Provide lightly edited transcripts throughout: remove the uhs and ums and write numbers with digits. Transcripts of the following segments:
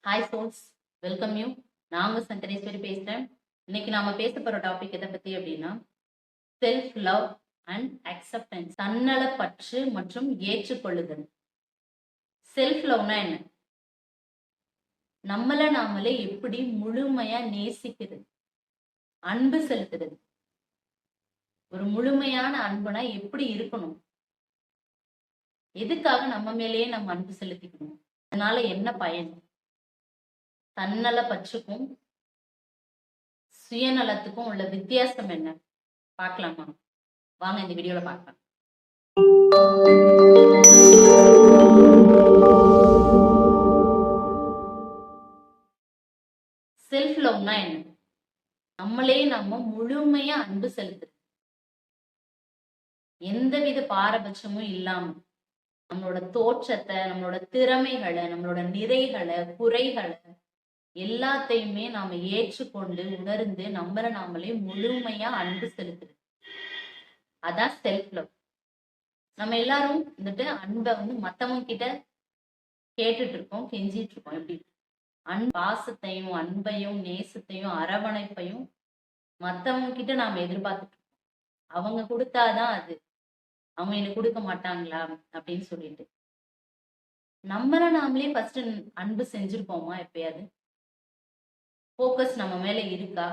Hi souls, welcome you. நான் உங்க சந்தனேஸ்வரி பேசுறேன். இன்னைக்கு நாம பேச போற டாபிக் எதை பத்தி அப்படின்னா செல்ஃப் லவ் அண்ட் அக்செப்டன்ஸ், தன்னல பற்று மற்றும் ஏற்றுக்கொள்ளுதல். செல்ஃப் லவ்னா என்ன? நம்மள நாமளே எப்படி முழுமையா நேசிக்கிறது, அன்பு செலுத்துறது. ஒரு முழுமையான அன்புனா எப்படி இருக்கணும், எதுக்காக நம்ம மேலேயே நம்ம அன்பு செலுத்திக்கணும், அதனால என்ன பயன், தன்னல பற்றுக்கும் சுயநலத்துக்கும் உள்ள வித்தியாசம் என்ன பார்க்கலாமா? வாங்க இந்த வீடியோல பார்க்கலாம். செல்ஃப் லவ்னா என்ன? நம்மளே நம்ம முழுமையா அன்பு செலுத்துறது, எந்தவித பாரபட்சமும் இல்லாம நம்மளோட தோற்றத்தை, நம்மளோட திறமைகளை, நம்மளோட நிறைகளை, குறைகளை எல்லாத்தையுமே நாம ஏற்றுக்கொண்டு உணர்ந்து நம்மள நாமளே முழுமையா அன்பு செலுத்துறது. அதான் செல்ஃப் லவ். நம்ம எல்லாரும் வந்துட்டு அன்பை மத்தவங்க கிட்ட கேட்டுட்டு இருக்கோம், கெஞ்சிட்டு இருக்கோம். எப்படி பாசத்தையும் அன்பையும் நேசத்தையும் அரவணைப்பையும் மத்தவங்க கிட்ட நாம எதிர்பார்த்துட்டு இருக்கோம். அவங்க கொடுத்தாதான் அது, அவங்க எனக்கு கொடுக்க மாட்டாங்களா அப்படின்னு சொல்லிட்டு நம்மள நாமளே ஃபர்ஸ்ட் அன்பு செஞ்சிருப்போமா? எப்பயாவது போக்கஸ் நம்ம மேல இருக்கா?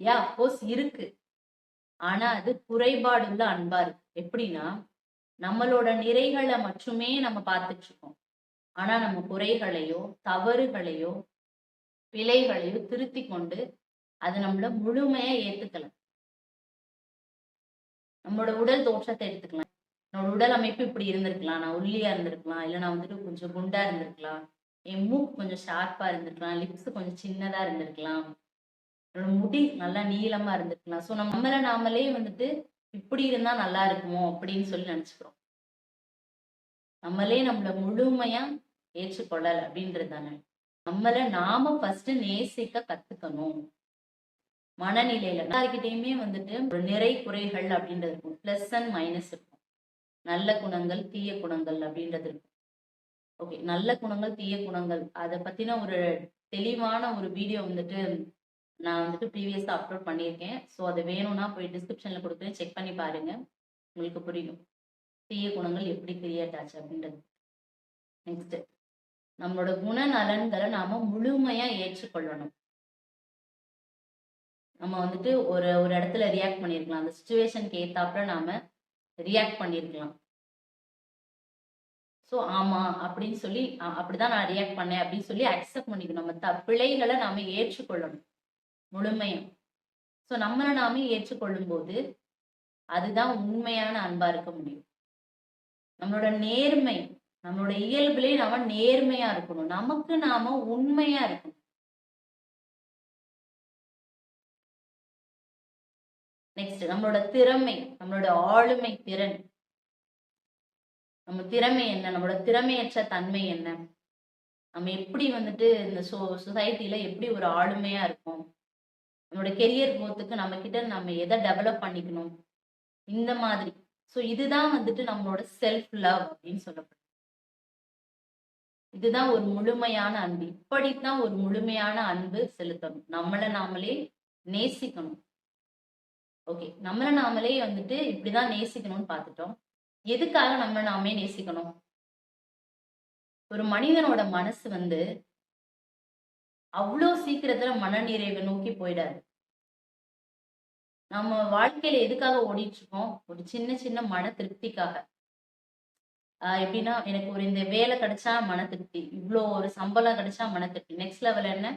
அப்கோர்ஸ் இருக்கு. ஆனா அது குறைபாடுள்ள அன்பா இருக்கு. எப்படின்னா, நம்மளோட நிறைகளை மட்டுமே நம்ம பார்த்துட்டு இருக்கோம். ஆனா நம்ம குறைகளையோ தவறுகளையோ பிழைகளையோ திருத்தி கொண்டு அது நம்மள முழுமையா ஏத்துக்கல. நம்மளோட உடல் தோற்றத்தை எடுத்துக்கலாம். என்னோட உடல் அமைப்பு இப்படி இருந்திருக்கலாம், நான் ஒல்லியா இருந்திருக்கலாம், இல்ல நான் கொஞ்சம் குண்டா இருந்திருக்கலாம், என் மூக்கு கொஞ்சம் ஷார்ப்பா இருந்திருக்கலாம், லிப்ஸ் கொஞ்சம் சின்னதா இருந்திருக்கலாம், என்னோட முடி நல்லா நீளமா இருந்திருக்கலாம். ஸோ நம்மள நாமளே இப்படி இருந்தா நல்லா இருக்குமோ அப்படின்னு சொல்லி நினைச்சுக்கிறோம். நம்மளே நம்மள முழுமையா ஏற்றுக்கொள்ளல அப்படின்றது தானே. நம்மள நாம ஃபர்ஸ்ட் நேசிக்க கத்துக்கணும். மனநிலையில எல்லாருக்கிட்டையுமே ஒரு நிறை குறைகள் அப்படின்றது இருக்கும், பிளஸ் அண்ட் மைனஸ் இருக்கும். நல்ல குணங்கள் தீய குணங்கள் அப்படின்றது இருக்கும். ஓகே, நல்ல குணங்கள் தீய குணங்கள் அதை பத்தின ஒரு தெளிவான ஒரு வீடியோ நான் ப்ரீவியஸா அப்லோட் பண்ணியிருக்கேன். ஸோ அது வேணும்னா போய் டிஸ்கிரிப்ஷன்ல கொடுக்குறேன், செக் பண்ணி பாருங்க, உங்களுக்கு புரியும் தீய குணங்கள் எப்படி கிரியேட் ஆச்சு அப்படின்றது. நெக்ஸ்ட், நம்மளோட குணநலன்களை நாம முழுமையா ஏற்றுக்கொள்ளணும். நம்ம ஒரு ஒரு இடத்துல ரியாக்ட் பண்ணியிருக்கலாம், அந்த சுச்சுவேஷனுக்கு ஏத்தாப்புல நாம ரியாக்ட் பண்ணியிருக்கலாம். ஸோ ஆமா அப்படின்னு சொல்லி அப்படிதான் நான் ரியாக்ட் பண்ணேன் அப்படின்னு சொல்லி அக்செப்ட் பண்ணிக்கணும். நம்ம பிழைகளை நாம ஏற்றுக்கொள்ளணும் முழுமையா. ஸோ நம்மளை நாமே ஏற்றுக்கொள்ளும் போது அதுதான் உண்மையான அன்பா இருக்க முடியும். நம்மளோட நேர்மை, நம்மளோட இயல்பிலே நாம நேர்மையா இருக்கணும், நமக்கு நாம உண்மையா இருக்கணும். நெக்ஸ்ட், நம்மளோட திறமை, நம்மளோட ஆளுமை திறன், நம்ம திறமை என்ன, நம்மளோட திறமையற்ற தன்மை என்ன, நம்ம எப்படி இந்த சொசைட்டில எப்படி ஒரு ஆளுமையா இருக்கும், நம்மளோட கெரியர் குரோத்துக்கு நம்ம கிட்ட நம்ம எதை டெவலப் பண்ணிக்கணும், இந்த மாதிரி. ஸோ இதுதான் நம்மளோட செல்ஃப் லவ் அப்படின்னு சொல்லப்படுது. இதுதான் ஒரு முழுமையான அன்பு. இப்படித்தான் ஒரு முழுமையான அன்பு செலுத்தணும். நம்மளை நாமளே நேசிக்கணும். ஓகே, நம்மளை நாமளே இப்படிதான் நேசிக்கணும்னு பார்த்துட்டோம். எதுக்காக நம்ம நாமே நேசிக்கணும்? ஒரு மனிதனோட மனசு அவ்வளோ சீக்கிரத்துல மனநிறைவை நோக்கி போயிடாது. நம்ம வாழ்க்கையில எதுக்காக ஓடிட்டு இருக்கோம்? ஒரு சின்ன சின்ன மன திருப்திக்காக. எப்படின்னா, எனக்கு இந்த வேலை கிடைச்சா மன திருப்தி, இவ்வளோ ஒரு சம்பளம் கிடைச்சா மன திருப்தி. நெக்ஸ்ட் லெவல் என்ன?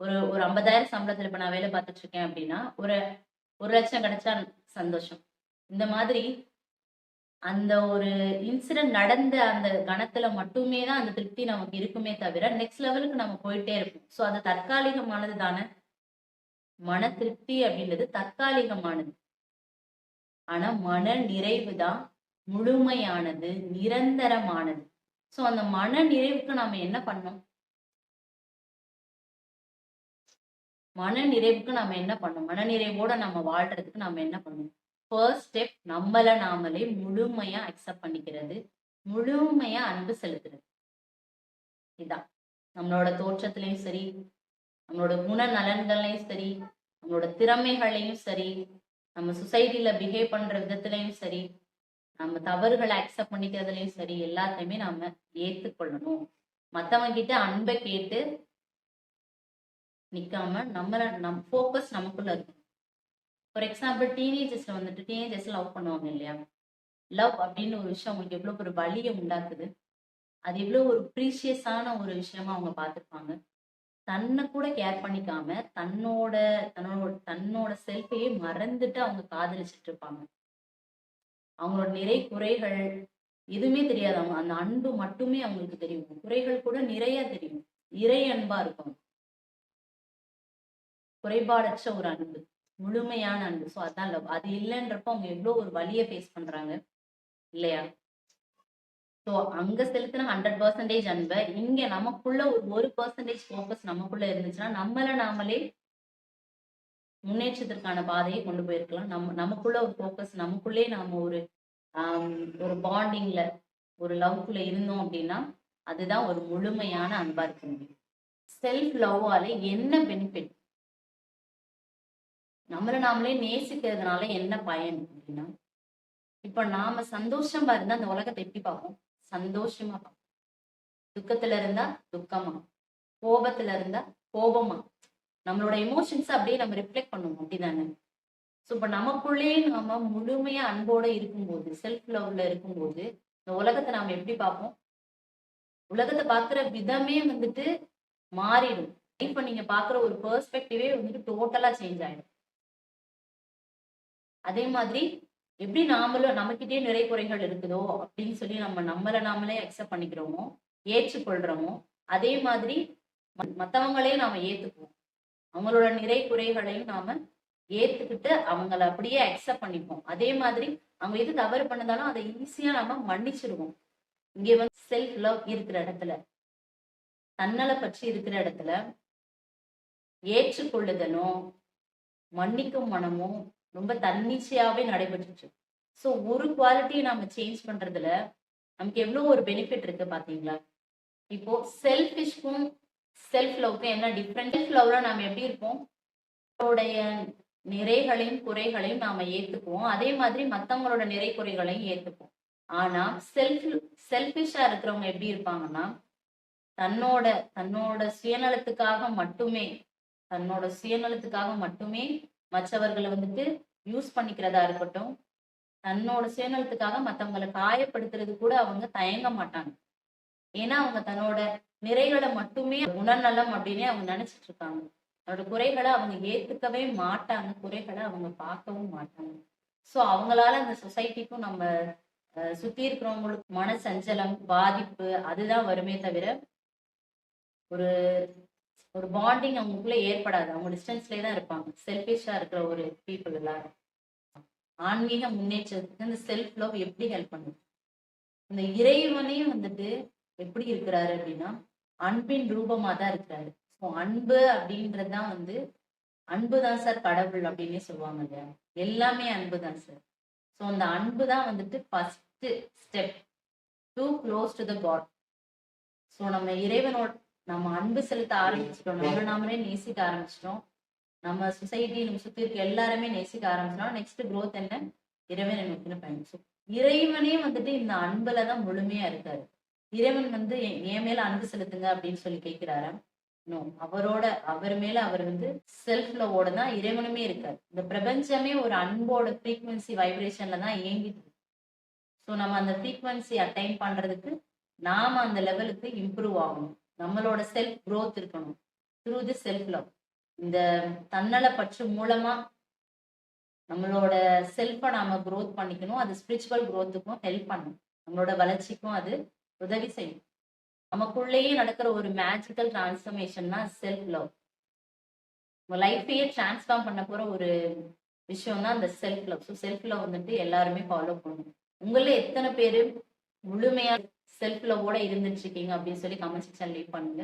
ஒரு ஒரு 50,000 சம்பளத்துல இப்ப நான் வேலை பார்த்துட்டு இருக்கேன் அப்படின்னா, ஒரு 1,00,000 கிடைச்சா சந்தோஷம். இந்த மாதிரி அந்த ஒரு இன்சிடென்ட் நடந்த அந்த கணத்துல மட்டுமே தான் அந்த திருப்தி நமக்கு இருக்குமே தவிர, நெக்ஸ்ட் லெவலுக்கு நம்ம போயிட்டே இருப்போம். ஸோ அது தற்காலிகமானது தானே. மன திருப்தி அப்படின்றது தற்காலிகமானது. ஆனா மன நிறைவு தான் முழுமையானது, நிரந்தரமானது. ஸோ அந்த மன நிறைவுக்கு நாம என்ன பண்ணணும்? மன நிறைவுக்கு நாம என்ன பண்ணணும்? மன நிறைவோட நம்ம வாழ்றதுக்கு நாம என்ன பண்ணணும்? ஃபர்ஸ்ட் ஸ்டெப், நம்மள நாமளே முழுமையா அக்செப்ட் பண்ணிக்கிறது, முழுமையா அன்பு செலுத்துறது. இதான் நம்மளோட தோற்றத்திலையும் சரி, நம்மளோட குணநலன்களையும் சரி, நம்மளோட திறமைகளையும் சரி, நம்ம சொசைட்டில பிஹேவ் பண்ற விதத்திலையும் சரி, நம்ம தவறுகளை அக்செப்ட் பண்ணிக்கிறதுலயும் சரி, எல்லாத்தையுமே நாம ஏத்துக்கொள்ளணும். மத்தவங்க கிட்ட அன்பை கேட்டு நிக்காம நம் ஃபோக்கஸ் நமக்குள்ள இருக்கும். ஃபார் எக்ஸாம்பிள் டீனேஜர்ஸ் லவ் பண்ணுவாங்க இல்லையா? லவ் அப்படின்னு ஒரு விஷயம் அவங்களுக்கு எவ்வளவு ஒரு வலியை உண்டாக்குது. அது எவ்வளவு ஒரு ப்ரீஷியஸான ஒரு விஷயமா அவங்க பார்த்துருப்பாங்க. தன்னை கூட கேர் பண்ணிக்காம தன்னோட தன்னோட தன்னோட செல்ஃபையே மறந்துட்டு அவங்க காதலிச்சிட்டு இருப்பாங்க. அவங்களோட நிறை குறைகள் எதுவுமே தெரியாது. அவங்க அந்த அன்பு மட்டுமே அவங்களுக்கு தெரியும். குறைகள் கூட நிறைய தெரியும். இறை அன்பா இருக்கும். குறைபாடற்ற ஒரு அன்பு, முழுமையான அன்பு. ஸோ அதான் லவ். அது இல்லைன்றப்போ அவங்க எவ்வளவு ஒரு வலியை ஃபேஸ் பண்றாங்க இல்லையா? ஸோ அங்க செலுத்தின 100% அன்பை இங்க நமக்குள்ள ஒரு 1% ஃபோக்கஸ் நமக்குள்ள இருந்துச்சுன்னா நம்மள நாமளே முன்னேற்றத்திற்கான பாதையை கொண்டு போயிருக்கலாம். நமக்குள்ள ஒரு ஃபோக்கஸ், நமக்குள்ளே நாம ஒரு பாண்டிங்ல ஒரு லவ்க்குள்ள இருந்தோம் அப்படின்னா அதுதான் ஒரு முழுமையான அன்பா இருக்க முடியும். செல்ஃப் லவ்வால என்ன பெனிஃபிட்? நம்மளை நாமளே நேசிக்கிறதுனால என்ன பயன் அப்படின்னா, இப்ப நாம சந்தோஷமா இருந்தா அந்த உலகத்தை எப்படி பார்ப்போம்? சந்தோஷமா பார்ப்போம். துக்கத்துல இருந்தா துக்கமா, கோபத்துல இருந்தா கோபமா, நம்மளோட எமோஷன்ஸ் அப்படியே நம்ம ரிஃப்ளெக்ட் பண்ணுவோம். அப்படிதானே? ஸோ இப்ப நமக்குள்ளேயே நாம முழுமையா அன்போட இருக்கும்போது, செல்ஃப் லவ்ல இருக்கும்போது இந்த உலகத்தை நாம எப்படி பார்ப்போம்? உலகத்தை பார்க்கிற விதமே மாறிடும். இப்ப நீங்க பாக்குற ஒரு பெர்ஸ்பெக்டிவே டோட்டலா சேஞ்ச் ஆயிடும். அதே மாதிரி எப்படி நாமளும் நமக்கிட்டே நிறை குறைகள் இருக்குதோ அப்படின்னு சொல்லி நம்மளை நாமளே அக்செப்ட் பண்ணிக்கிறோமோ, ஏற்றுக்கொள்றோமோ, அதே மாதிரி மத்தவங்களே நாம ஏத்துக்குவோம். அவங்களோட நிறை குறைகளையும் நாம ஏத்துக்கிட்டு அவங்கள அப்படியே அக்செப்ட் பண்ணிப்போம். அதே மாதிரி அவங்க எது தவறு பண்ணதாலும் அதை ஈஸியா நாம மன்னிச்சிருவோம். இங்க செல்ஃப் லவ் இருக்கிற இடத்துல, தன்னலை பற்றி இருக்கிற இடத்துல ஏற்றுக்கொள்ளுதலும் மன்னிக்கும் மனமும் ரொம்ப தன்னிச்சையாவே நடைபெற்றுச்சு. ஸோ ஒரு குவாலிட்டியை நாம சேஞ்ச் பண்றதுல நமக்கு எவ்வளவு ஒரு பெனிஃபிட் இருக்கு பாத்தீங்களா? இப்போ செல்ஃபிஷ்க்கும் செல்ஃப் லவ்க்கும் என்ன டிஃப்ரெண்ட்? செல்ஃப் லவ்ல நாம எப்படி இருப்போம்? அவருடைய நிறைகளையும் குறைகளையும் நாம ஏத்துக்குவோம். அதே மாதிரி மத்தவங்களோட நிறை குறைகளையும் ஏத்துப்போம். ஆனா செல்ஃபிஷா இருக்கிறவங்க எப்படி இருப்பாங்கன்னா, தன்னோட தன்னோட சுயநலத்துக்காக மட்டுமே மற்றவர்களை யூஸ் பண்ணிக்கிறதா இருக்கட்டும், தன்னோட சுயநலத்துக்காக மத்தவங்களை காயப்படுத்துறது கூட அவங்க தயங்க மாட்டாங்க. ஏன்னா அவங்க தன்னோட நிறைகளை மட்டுமே குணநலம் அப்படின்னே அவங்க நினைச்சிட்டு இருக்காங்க. அதோட குறைகளை அவங்க ஏத்துக்கவே மாட்டாங்க. குறைகளை அவங்க பார்க்கவும் மாட்டாங்க. சோ அவங்களால அந்த சொசைட்டிக்கும் நம்ம சுத்தி இருக்கிறவங்களுக்கு மன சஞ்சலம், பாதிப்பு அதுதான் வருமே தவிர ஒரு ஒரு பாண்டிங் அவங்களுக்குள்ள ஏற்படாது. அவங்க டிஸ்டன்ஸ்லயே தான் இருப்பாங்க. செல்ஃபிஷா இருக்கிற ஒரு பீப்புள் எல்லாரும். ஆன்மீக முன்னேற்றத்துக்கு இந்த செல்ஃப் லவ் எப்படி ஹெல்ப் பண்ணுது? இந்த இறைவனே எப்படி இருக்கிறாரு அப்படின்னா அன்பின் ரூபமா தான் இருக்கிறாரு. ஸோ அன்பு அப்படின்றதுதான் அன்புதான் சார் கடவுள் அப்படின்னே சொல்லுவாங்க இல்லையா? எல்லாமே அன்புதான் சார். ஸோ அந்த அன்பு தான் first step to close to the God. So நம்ம இறைவனோட நம்ம அன்பு செலுத்த ஆரம்பிச்சிட்டோம், நம்ம நாமளே நேசிக்க ஆரம்பிச்சிட்டோம், நம்ம சொசைட்டி நம்ம சுத்தி இருக்க எல்லாருமே நேசிக்க ஆரம்பிச்சிட்டோம். நெக்ஸ்ட் க்ரோத் என்ன? இறைவனை நோக்கின பயணம். இறைவனே இந்த அன்புலதான் முழுமையா இருக்காரு. இறைவன் என் மேல அன்பு செலுத்துங்க அப்படின்னு சொல்லி கேட்கிறாரா? நோ. அவர் மேல அவர் செல்ஃப் லவோட தான் இறைவனுமே இருக்காரு. இந்த பிரபஞ்சமே ஒரு அன்போட ஃப்ரீக்வன்சி வைப்ரேஷன்ல தான் இயங்கிட்டு இருக்கு. ஸோ நம்ம அந்த ஃப்ரீக்வன்சி அட்டைன் பண்றதுக்கு நாம அந்த லெவலுக்கு இம்ப்ரூவ் ஆகணும். நம்மளோட செல்ஃப் க்ரோத் இருக்கணும் த்ரூ தி செல்ஃப் லவ். இந்த தன்னல பற்று மூலமா நம்மளோட செல்ஃபை நாம க்ரோத் பண்ணிக்கணும். அது ஸ்பிரிச்சுவல் க்ரோத்துக்கும் ஹெல்ப் பண்ணும். நம்மளோட வளர்ச்சிக்கும் அது உதவி செய்யும். நமக்குள்ளேயே நடக்கிற ஒரு மேஜிக்கல் டிரான்ஸ்ஃபர்மேஷன் தான் செல்ஃப் லவ். உங்க லைஃபையே டிரான்ஸ்ஃபார்ம் பண்ண போற ஒரு விஷயம் தான் அந்த self love. So self love எல்லாருமே ஃபாலோ பண்ணணும். உங்கள எத்தனை பேரு முழுமையா செல்ஃப் லவ்வோட இருந்துட்டு இருக்கீங்க அப்படின்னு சொல்லி கமெண்ட் செக்ஷன் லீவ் பண்ணுங்க.